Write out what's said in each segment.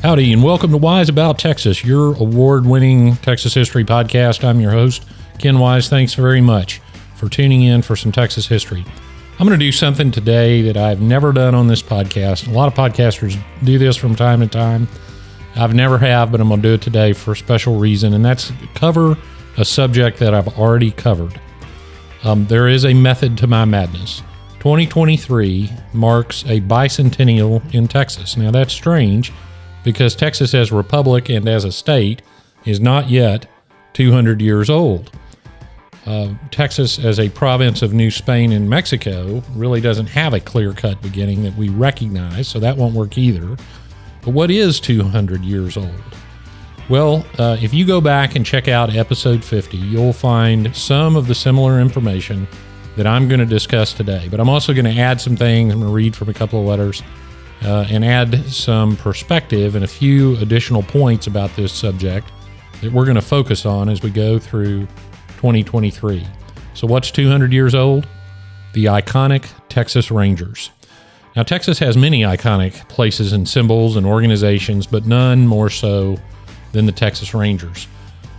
Howdy, and welcome to Wise About Texas, your award-winning Texas history podcast. I'm your host, Ken Wise. Thanks very much for tuning in for some Texas history. I'm going to do something today that I've never done on this podcast. A lot of podcasters do this from time to time. I've never have, but I'm going to do it today for a special reason, and that's cover a subject that I've already covered. There is a method to my madness. 2023 marks a bicentennial in Texas. Now, that's strange, because Texas as a republic and as a state is not yet 200 years old. Texas as a province of New Spain and Mexico really doesn't have a clear-cut beginning that we recognize, so that won't work either. But what is 200 years old? Well, if you go back and check out episode 50, you'll find some of the similar information that I'm going to discuss today. But I'm also going to add some things. I'm going to read from a couple of letters and add some perspective and a few additional points about this subject that we're going to focus on as we go through 2023. So what's 200 years old? The iconic Texas Rangers. Now, Texas has many iconic places and symbols and organizations, but none more so than the Texas Rangers.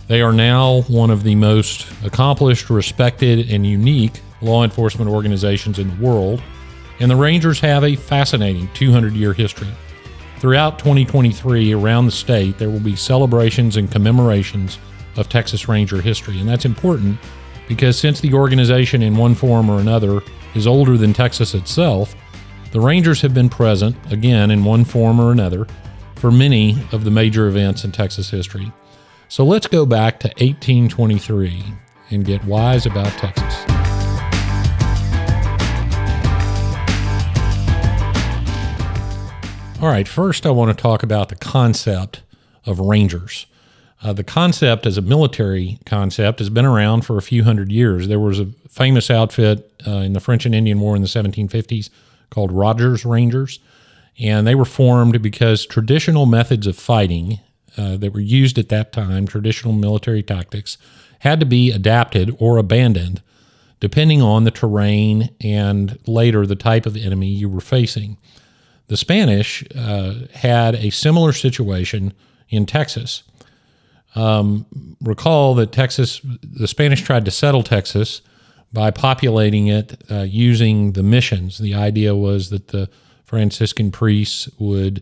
They are now one of the most accomplished, respected, and unique law enforcement organizations in the world. And the Rangers have a fascinating 200-year history. Throughout 2023, around the state, there will be celebrations and commemorations of Texas Ranger history. And that's important because since the organization in one form or another is older than Texas itself, the Rangers have been present, again, in one form or another, for many of the major events in Texas history. So let's go back to 1823 and get wise about Texas. All right, first I want to talk about the concept of Rangers. The concept as a military concept has been around for a few hundred years. There was a famous outfit in the French and Indian War in the 1750s called Rogers Rangers, and they were formed because traditional methods of fighting that were used at that time, traditional military tactics, had to be adapted or abandoned depending on the terrain and later the type of enemy you were facing. The Spanish had a similar situation in Texas. Recall that the Spanish tried to settle Texas by populating it using the missions. The idea was that the Franciscan priests would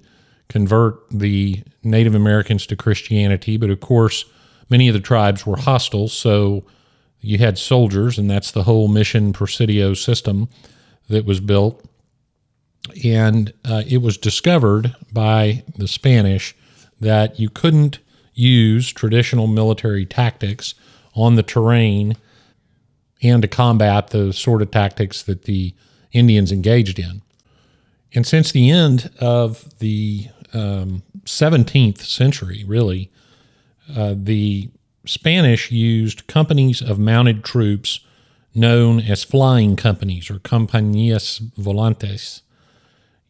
convert the Native Americans to Christianity, but of course, many of the tribes were hostile, so you had soldiers, and that's the whole mission Presidio system that was built. And it was discovered by the Spanish that you couldn't use traditional military tactics on the terrain and to combat the sort of tactics that the Indians engaged in. And since the end of the 17th century, really, the Spanish used companies of mounted troops known as flying companies or compañías volantes.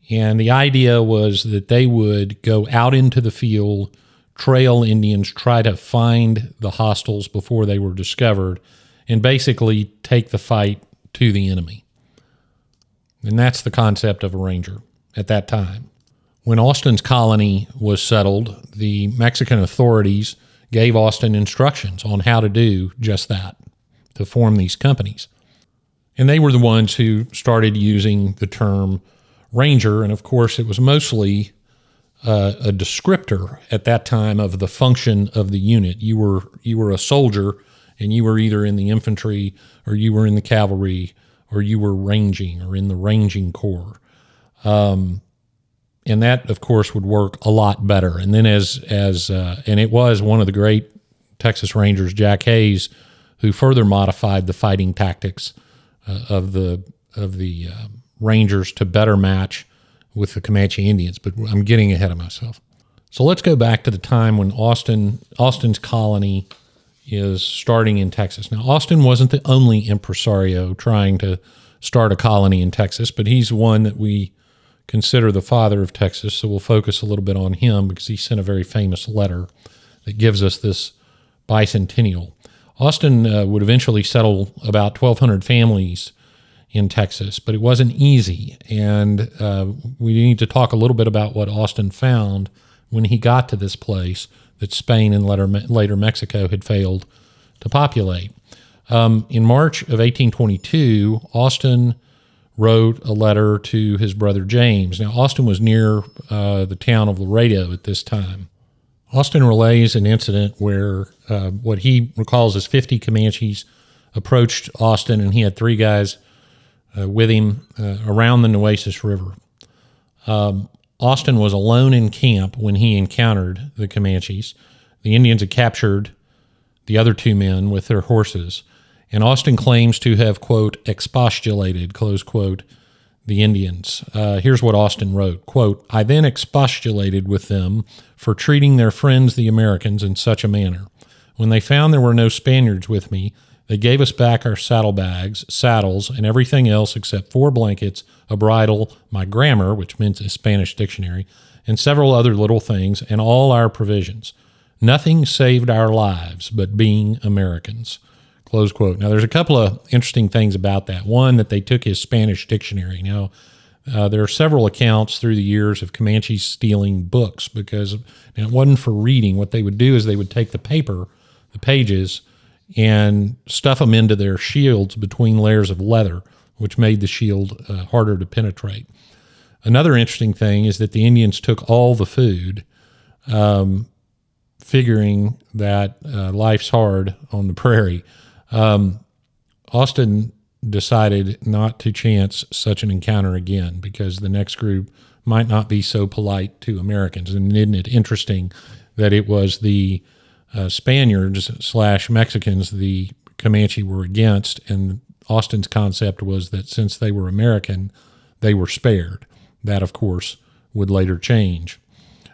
And the idea was that they would go out into the field, trail Indians, try to find the hostiles before they were discovered, and basically take the fight to the enemy. And that's the concept of a ranger at that time. When Austin's colony was settled, the Mexican authorities gave Austin instructions on how to do just that, to form these companies. And they were the ones who started using the term ranger, and of course it was mostly a descriptor at that time of the function of the unit. You were a soldier, and you were either in the infantry, or you were in the cavalry, or you were ranging, or in the ranging corps. And that, of course, would work a lot better. And then and it was one of the great Texas Rangers, Jack Hayes, who further modified the fighting tactics of the Rangers to better match with the Comanche Indians, but I'm getting ahead of myself. So let's go back to the time when Austin's colony is starting in Texas. Now, Austin wasn't the only impresario trying to start a colony in Texas, but he's one that we consider the father of Texas, so we'll focus a little bit on him because he sent a very famous letter that gives us this bicentennial. Austin would eventually settle about 1,200 families in Texas, but it wasn't easy. And we need to talk a little bit about what Austin found when he got to this place that Spain and later Mexico had failed to populate. In March of 1822, Austin wrote a letter to his brother James. Now, Austin was near the town of Laredo at this time. Austin relays an incident where what he recalls as 50 Comanches approached Austin, and he had 3 guys with him around the Nueces River. Austin was alone in camp when he encountered the Comanches. The Indians had captured the other 2 men with their horses, and Austin claims to have, quote, expostulated, close quote, the Indians. Here's what Austin wrote, quote, I then expostulated with them for treating their friends, the Americans, in such a manner. When they found there were no Spaniards with me, they gave us back our saddlebags, saddles, and everything else except 4 blankets, a bridle, my grammar, which means a Spanish dictionary, and several other little things, and all our provisions. Nothing saved our lives but being Americans. Close quote. Now, there's a couple of interesting things about that. One, that they took his Spanish dictionary. Now, there are several accounts through the years of Comanches stealing books because it wasn't for reading. What they would do is they would take the paper, the pages, and stuff them into their shields between layers of leather, which made the shield harder to penetrate. Another interesting thing is that the Indians took all the food, figuring that life's hard on the prairie. Austin decided not to chance such an encounter again because the next group might not be so polite to Americans. And isn't it interesting that it was the Spaniards/Mexicans the Comanche were against, and Austin's concept was that since they were American, they were spared. That, of course, would later change.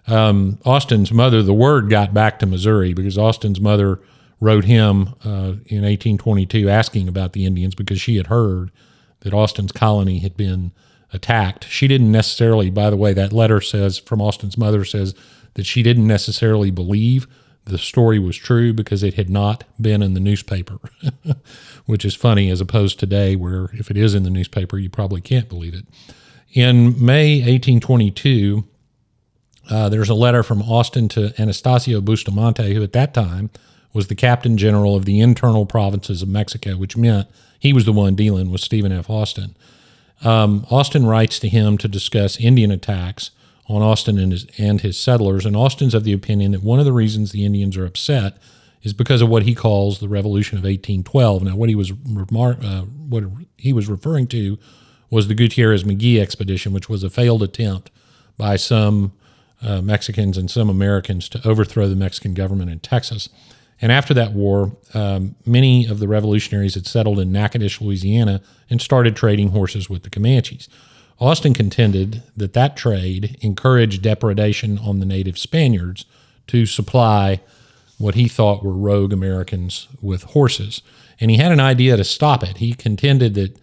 Austin's mother, the word got back to Missouri because Austin's mother wrote him in 1822 asking about the Indians because she had heard that Austin's colony had been attacked. She didn't necessarily, by the way, that letter says, from Austin's mother, says that she didn't necessarily believe the story was true because it had not been in the newspaper, which is funny as opposed to today where if it is in the newspaper, you probably can't believe it. In May 1822, there's a letter from Austin to Anastasio Bustamante, who at that time was the captain general of the internal provinces of Mexico, which meant he was the one dealing with Stephen F. Austin. Austin writes to him to discuss Indian attacks on Austin and his settlers, and Austin's of the opinion that one of the reasons the Indians are upset is because of what he calls the Revolution of 1812. Now, what he was referring to was the Gutierrez-McGee expedition, which was a failed attempt by some Mexicans and some Americans to overthrow the Mexican government in Texas. And after that war, many of the revolutionaries had settled in Natchitoches, Louisiana, and started trading horses with the Comanches. Austin contended that that trade encouraged depredation on the native Spaniards to supply what he thought were rogue Americans with horses. And he had an idea to stop it. He contended that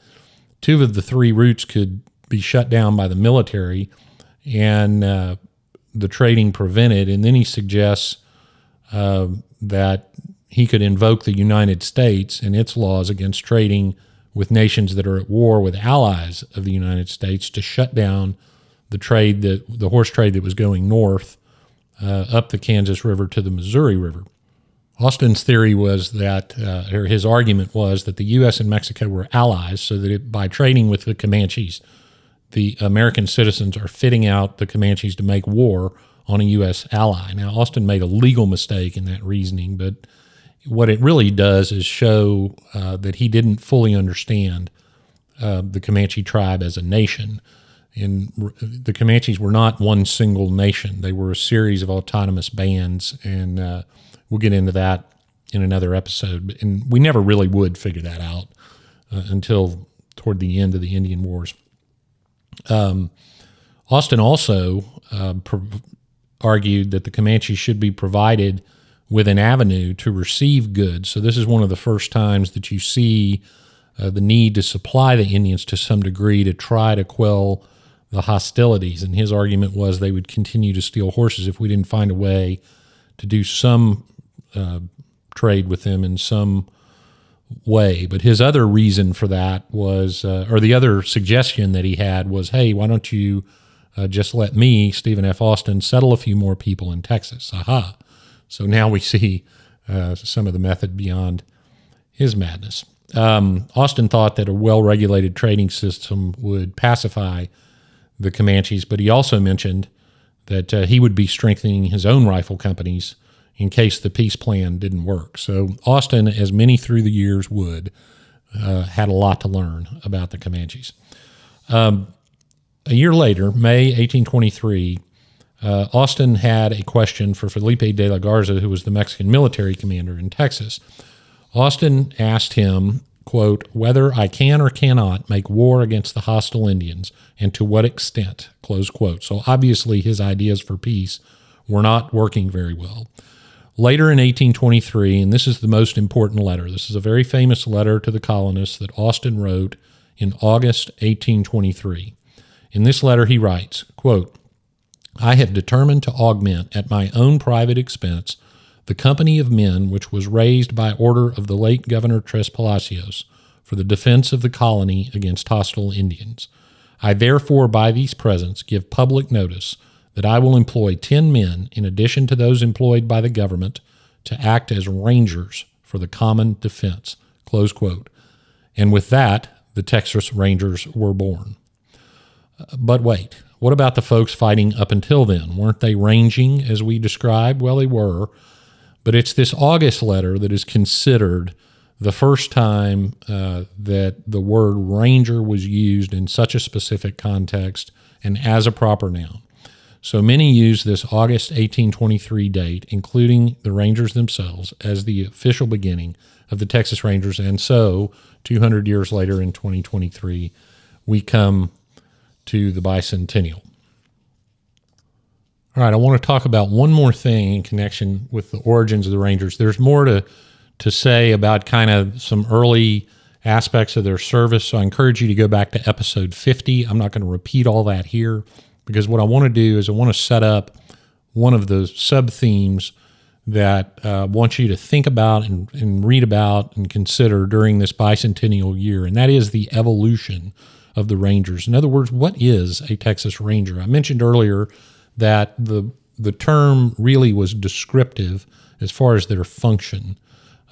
2 of the 3 routes could be shut down by the military and the trading prevented. And then he suggests that he could invoke the United States and its laws against trading with nations that are at war with allies of the United States to shut down the trade, the horse trade that was going north up the Kansas River to the Missouri River. Austin's theory was that, or his argument was that the U.S. and Mexico were allies, so that by trading with the Comanches, the American citizens are fitting out the Comanches to make war on a U.S. ally. Now, Austin made a legal mistake in that reasoning, but what it really does is show that he didn't fully understand the Comanche tribe as a nation. And the Comanches were not one single nation. They were a series of autonomous bands, and we'll get into that in another episode. And we never really would figure that out until toward the end of the Indian Wars. Austin also argued that the Comanches should be provided with an avenue to receive goods. So this is one of the first times that you see the need to supply the Indians to some degree to try to quell the hostilities. And his argument was they would continue to steal horses if we didn't find a way to do some trade with them in some way. But his other reason for that was, or the other suggestion that he had was, hey, why don't you just let me, Stephen F. Austin, settle a few more people in Texas? Aha. So now we see some of the method beyond his madness. Austin thought that a well-regulated trading system would pacify the Comanches, but he also mentioned that he would be strengthening his own rifle companies in case the peace plan didn't work. So Austin, as many through the years would, had a lot to learn about the Comanches. A year later, May 1823, Austin had a question for Felipe de la Garza, who was the Mexican military commander in Texas. Austin asked him, quote, whether I can or cannot make war against the hostile Indians, and to what extent, close quote. So obviously his ideas for peace were not working very well. Later in 1823, and this is the most important letter, this is a very famous letter to the colonists that Austin wrote in August 1823. In this letter he writes, quote, I have determined to augment at my own private expense the company of men which was raised by order of the late Governor Tres Palacios for the defense of the colony against hostile Indians. I therefore by these presents give public notice that I will employ 10 men in addition to those employed by the government to act as rangers for the common defense, close quote. And with that, the Texas Rangers were born. But wait, what about the folks fighting up until then? Weren't they ranging as we described? Well, they were. But it's this August letter that is considered the first time that the word ranger was used in such a specific context and as a proper noun. So many use this August 1823 date, including the Rangers themselves, as the official beginning of the Texas Rangers. And so 200 years later in 2023, we come to the bicentennial. All right, I want to talk about one more thing in connection with the origins of the Rangers. There's more to say about kind of some early aspects of their service, so I encourage you to go back to episode 50. I'm not going to repeat all that here, because what I want to do is I want to set up one of the sub-themes that I want you to think about and read about and consider during this bicentennial year, and that is the evolution of the Rangers. In other words, what is a Texas Ranger? I mentioned earlier that the term really was descriptive as far as their function.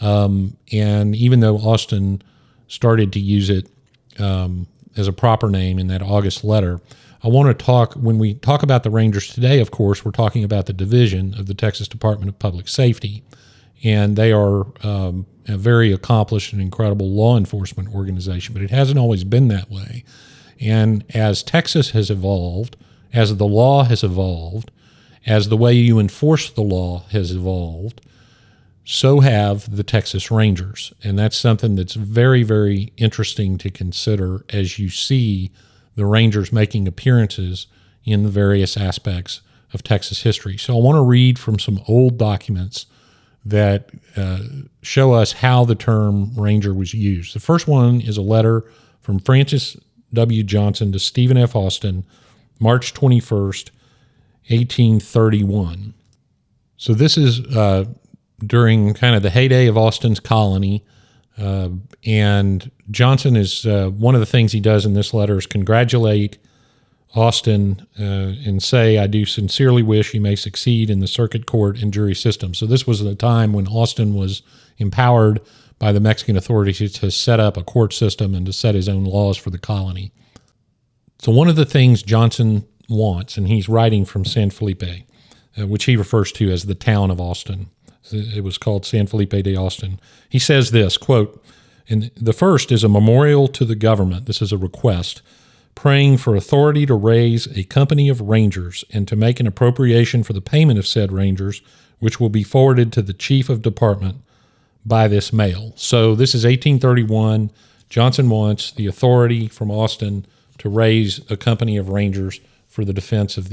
And even though Austin started to use it as a proper name in that August letter, I want to talk, when we talk about the Rangers today, of course, we're talking about the division of the Texas Department of Public Safety. And they are a very accomplished and incredible law enforcement organization, but it hasn't always been that way. And as Texas has evolved, as the law has evolved, as the way you enforce the law has evolved, so have the Texas Rangers. And that's something that's very, very interesting to consider as you see the Rangers making appearances in the various aspects of Texas history. So I want to read from some old documents that show us how the term Ranger was used. The first one is a letter from Francis W. Johnson to Stephen F. Austin, March 21st, 1831. So this is during kind of the heyday of Austin's colony, and Johnson is, one of the things he does in this letter is congratulate Austin and say, I do sincerely wish he may succeed in the circuit court and jury system. So this was a time when Austin was empowered by the Mexican authorities to set up a court system and to set his own laws for the colony. So one of the things Johnson wants, and he's writing from San Felipe, which he refers to as the town of Austin. It was called San Felipe de Austin. He says this, quote, and the first is a memorial to the government. This is a request, praying for authority to raise a company of rangers and to make an appropriation for the payment of said rangers, which will be forwarded to the chief of department by this mail. So this is 1831. Johnson wants the authority from Austin to raise a company of rangers for the defense of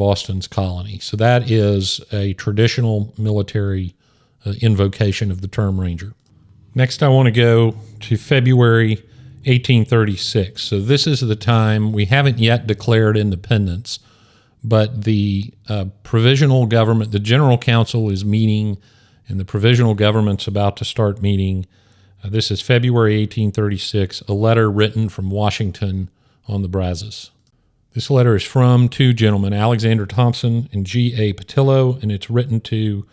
Austin's colony. So that is a traditional military invocation of the term ranger. Next, I want to go to February 1836. So this is the time, we haven't yet declared independence, but the provisional government, the General Council, is meeting and the provisional government's about to start meeting. This is February 1836, a letter written from Washington on the Brazos. This letter is from two gentlemen, Alexander Thompson and G.A. Patillo, and it's written to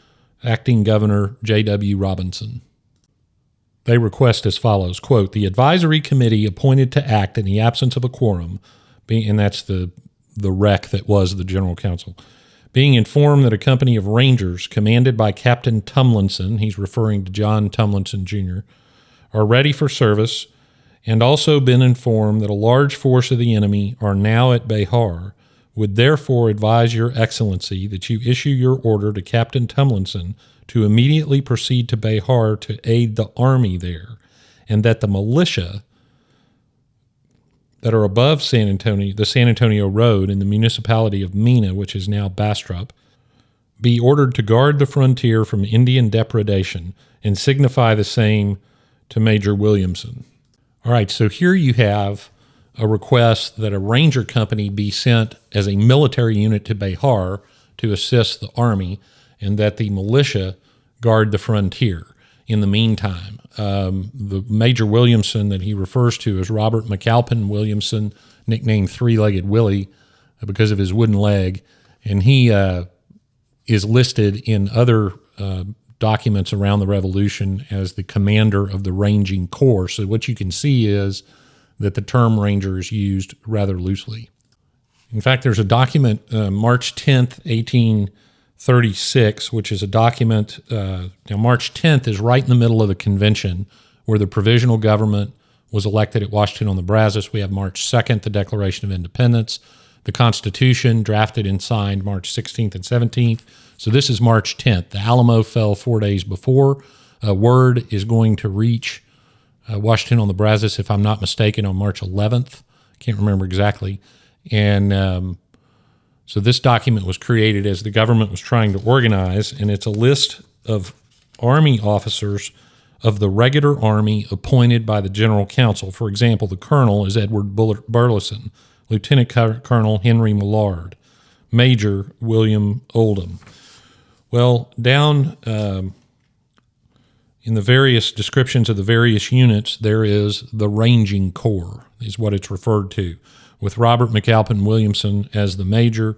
Acting Governor J.W. Robinson. They request as follows, quote, "The advisory committee appointed to act in the absence of a quorum," and that's the wreck that was the general council, "being informed that a company of Rangers commanded by Captain Tumlinson," he's referring to John Tumlinson Jr., "are ready for service, and also been informed that a large force of the enemy are now at Behar, would therefore advise your excellency that you issue your order to Captain Tumlinson to immediately proceed to Behar to aid the army there, and that the militia that are above the San Antonio Road in the municipality of Mina, which is now Bastrop, be ordered to guard the frontier from Indian depredation and signify the same to Major Williamson." All right, so here you have a request that a ranger company be sent as a military unit to Behar to assist the army, and that the militia guard the frontier in the meantime. The Major Williamson that he refers to is Robert McAlpin Williamson, nicknamed Three-Legged Willie because of his wooden leg, and he is listed in other documents around the Revolution as the commander of the Ranging Corps. So what you can see is that the term ranger is used rather loosely. In fact, there's a document, March 10th, 1836, which is a document, now March 10th is right in the middle of the convention where the provisional government was elected at Washington on the Brazos. We have March 2nd, the Declaration of Independence, the Constitution drafted and signed March 16th and 17th. So this is March 10th. The Alamo fell 4 days before. Word is going to reach Washington on the Brazos, if I'm not mistaken, on March 11th. Can't remember exactly. And so this document was created as the government was trying to organize, and it's a list of Army officers of the regular Army appointed by the General Council. For example, the colonel is Edward Burleson, Lieutenant Colonel Henry Millard, Major William Oldham. Well, down in the various descriptions of the various units, there is the Ranging Corps, is what it's referred to, with Robert McAlpin Williamson as the major,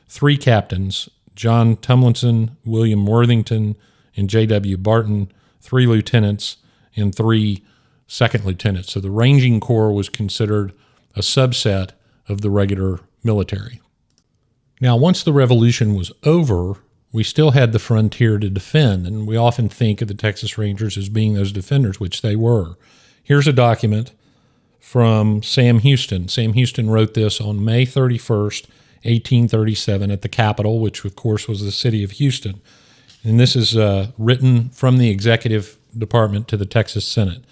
3 captains, John Tumlinson, William Worthington, and J.W. Barton, 3 lieutenants, and 3 second lieutenants. So the Ranging Corps was considered a subset of the regular military. Now, once the Revolution was over, we still had the frontier to defend, and we often think of the Texas Rangers as being those defenders, which they were. Here's a from Sam Houston. Sam Houston wrote this on May 31st, 1837 at the Capitol, which of course was the city of Houston. And this is written from the executive department to the Texas Senate.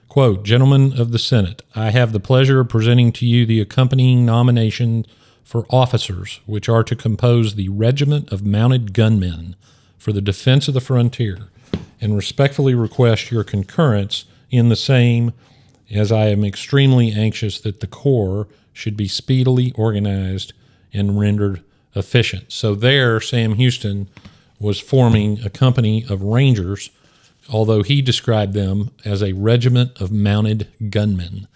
Quote, "Gentlemen of the Senate, I have the pleasure of presenting to you the accompanying nomination for officers which are to compose the Regiment of Mounted Gunmen for the defense of the frontier, and respectfully request your concurrence in the same, as I am extremely anxious that the Corps should be speedily organized and rendered efficient." So there, Sam Houston was forming a company of Rangers, although he described them as a regiment of mounted gunmen.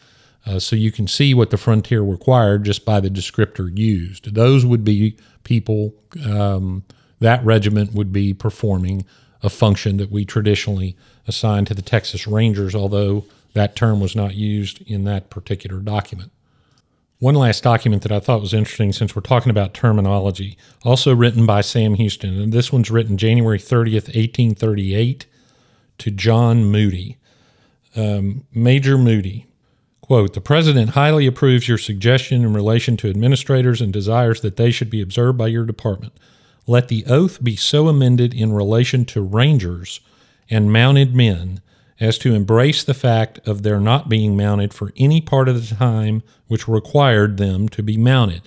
So you can see what the frontier required just by the descriptor used. Those would be people, that regiment would be performing a function that we traditionally assign to the Texas Rangers, although that term was not used in that particular document. One last document that I thought was interesting, since we're talking about terminology, also written by Sam Houston, and this one's written January 30th, 1838, to John Moody. Major Moody, quote, "The President highly approves your suggestion in relation to administrators and desires that they should be observed by your department. Let the oath be so amended in relation to Rangers and mounted men as to embrace the fact of their not being mounted for any part of the time which required them to be mounted.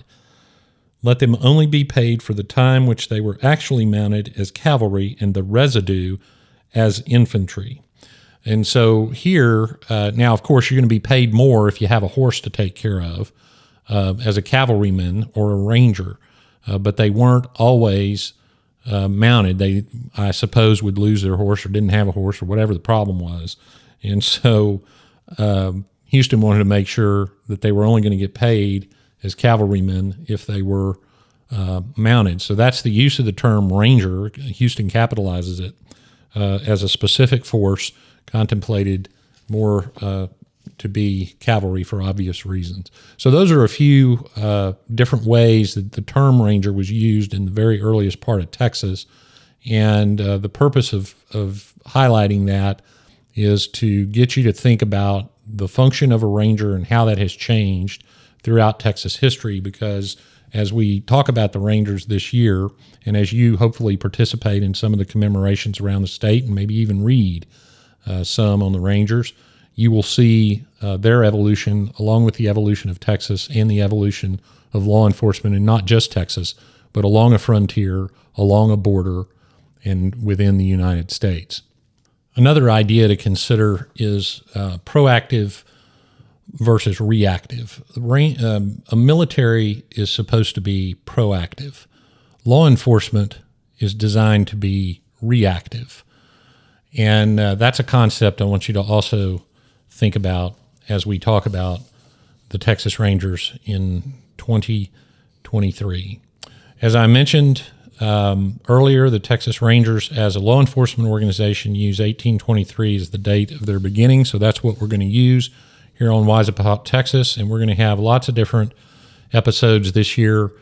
Let them only be paid for the time which they were actually mounted as cavalry, and the residue as infantry." And so here, now, of course, you're going to be paid more if you have a horse to take care of as a cavalryman or a ranger, but they weren't always mounted, they, I suppose, would lose their horse or didn't have a horse or whatever the problem was. And so Houston wanted to make sure that they were only going to get paid as cavalrymen if they were mounted. So that's the use of the term ranger. Houston capitalizes it as a specific force contemplated more to be cavalry for obvious reasons. So those are a few different ways that the term ranger was used in the very earliest part of Texas. And the purpose of highlighting that is to get you to think about the function of a ranger and how that has changed throughout Texas history, because as we talk about the Rangers this year, and as you hopefully participate in some of the commemorations around the state and maybe even read some on the Rangers, you will see their evolution along with the evolution of Texas and the evolution of law enforcement in not just Texas, but along a frontier, along a border, and within the United States. Another idea to consider is proactive versus reactive. A military is supposed to be proactive. Law enforcement is designed to be reactive. And that's a concept I want you to also think about as we talk about the Texas Rangers in 2023. As I mentioned earlier, the Texas Rangers as a law enforcement organization use 1823 as the date of their beginning. So that's what we're going to use here on Wise About Texas. And we're going to have lots of different episodes this year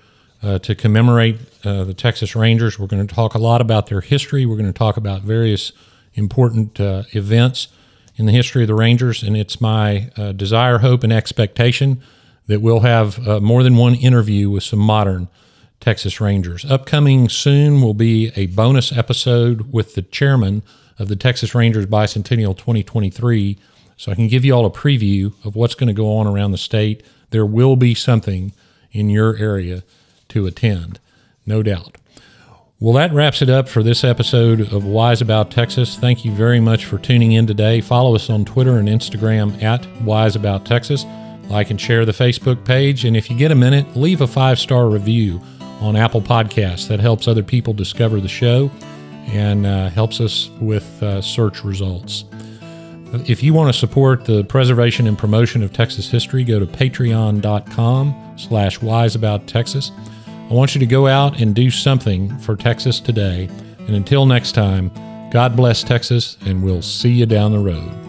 to commemorate the Texas Rangers. We're going to talk a lot about their history. We're going to talk about various important events in the history of the Rangers. And it's my desire, hope, and expectation that we'll have more than one interview with some modern Texas Rangers. Upcoming soon will be a bonus episode with the chairman of the Texas Rangers Bicentennial 2023, so I can give you all a preview of what's going to go on around the state. There will be something in your area to attend, no doubt. Well, that wraps it up for this episode of Wise About Texas. Thank you very much for tuning in today. Follow us on Twitter and Instagram at Wise About Texas. Like and share the Facebook page, and if you get a minute, leave a 5-star review on Apple Podcasts. That helps other people discover the show and helps us with search results. If you want to support the preservation and promotion of Texas history, go to patreon.com/wiseabouttexas. I want you to go out and do something for Texas today. And until next time, God bless Texas, and we'll see you down the road.